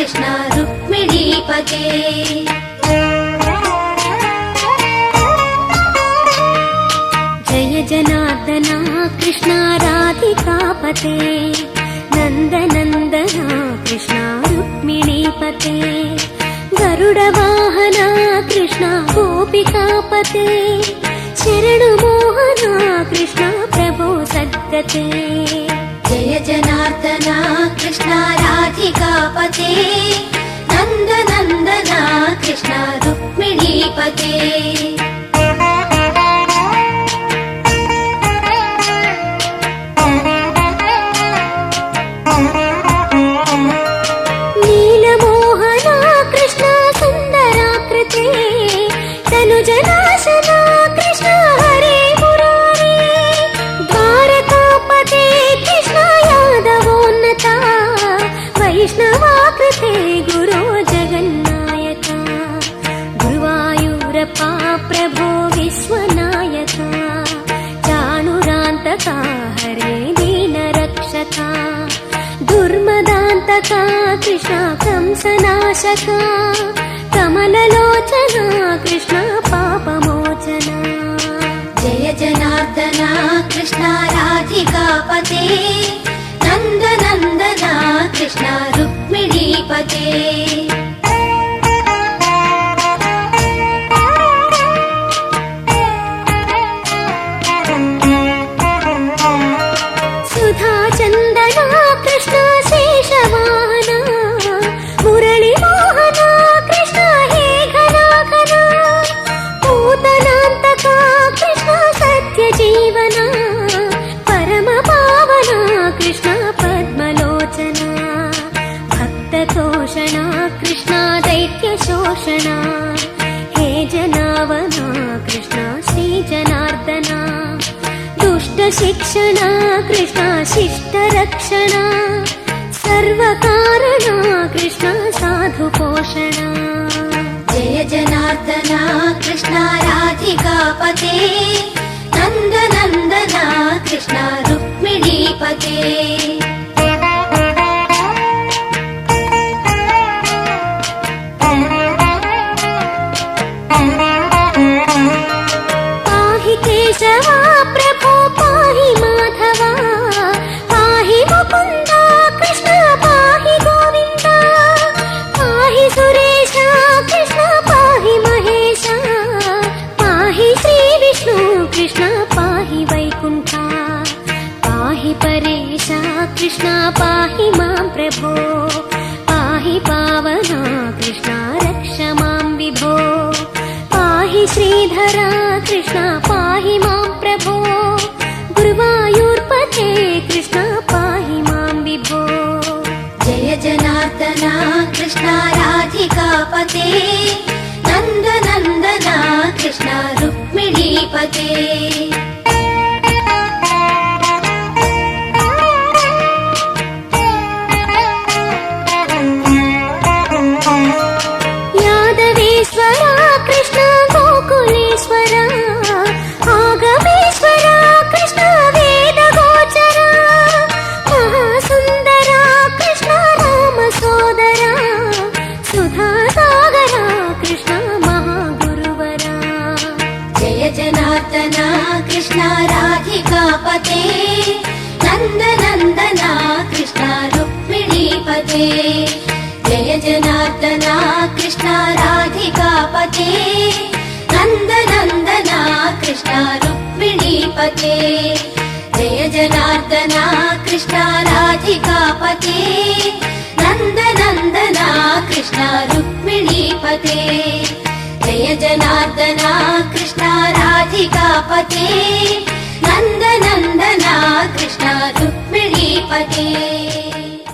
कृष्ण रुक्मिणीपते। जय जनार्दना कृष्ण राधिकापते, नन्दनन्दना कृष्ण रुक्मिणीपते। गरुडवाहना कृष्ण गोपिकापते, शरणुमोहना कृष्ण प्रभो सद्गते। जय जनार्दना कृष्ण राधिकापते, नन्दनन्दना कृष्ण रुक्मिणीपते। नीलमोहना कृष्ण सुन्दराकृते, तनुजनाशना कृष्ण हरे मुरारे। द्वारकापते कृष्ण यादवोन्नता, वैष्णवाकृते गुरो जगन्नायका। गुरुवायूरप्पा प्रभो विश्वनायका, चाणुरान्तका हरे दीनरक्षका। दुर्मदान्तका कृष्ण कंसनाशका, कमललोचना कृष्ण पापमोचना। जय जनार्दना कृष्ण राधिकापते, नन्दनन्दना कृष्ण रुक्मिणीपते। सुधाचन्दना कृष्ण शेषवाहना, मुरळीमोहना कृष्ण हे घनाघना। पूतनान्तका कृष्ण सत्यजीवना, परमपावना कृष्ण पद्मलोचना। भक्ततोषणा कृष्ण दैत्यशोषणा, हे जनावना कृष्ण श्रीजनार्दना। दुष्टशिक्षणा कृष्ण शिष्टरक्षणा, सर्वकारणा कृष्ण साधुपोषणा। जय जनार्दना कृष्ण राधिकापते, नन्दनन्दना कृष्ण रुक्मिणीपते। पाहि केशवा प्रभो पाहि माधवा, पाहि मुकुन्दा कृष्ण पाहि गोविन्दा। पाहि सुरेशा कृष्ण पाहि महेशा, पाहि श्रीविष्णु कृष्ण पाहि वैकुण्ठा। पाहि परेशा कृष्ण पाहि मां प्रभो, पाहि पावना कृष्ण रक्ष मां विभो। पाहि श्रीधरा कृष्ण पाहि मां प्रभो, गुरुवायूर्पते कृष्ण पाहि मां विभो। जय जनार्दना कृष्ण राधिकापते, नन्दनन्दना कृष्ण रुक्मिणीपते। यादवेश्वरा कृष्ण गोकुलेश्वरा, आगमेश्वरा कृष्ण वेदगोचरा। महासुन्दरा कृष्ण रामसोदरा, सुधासागरा कृष्ण महागुरुवरा। जय जनार्दना कृष्ण राधिकापते, नन्दनन्दना कृष्ण रुक्मिणीपते। जय जनार्दना कृष्ण राधिकापते, नन्दनन्दना कृष्ण रुक्मिणीपते। जय जनार्दना कृष्ण राधिकापते, नन्दनन्दना कृष्ण रुक्मिणीपते। जय जनार्दना कृष्ण राधिकापते, नन्दनन्दना कृष्ण रुक्मिणीपते।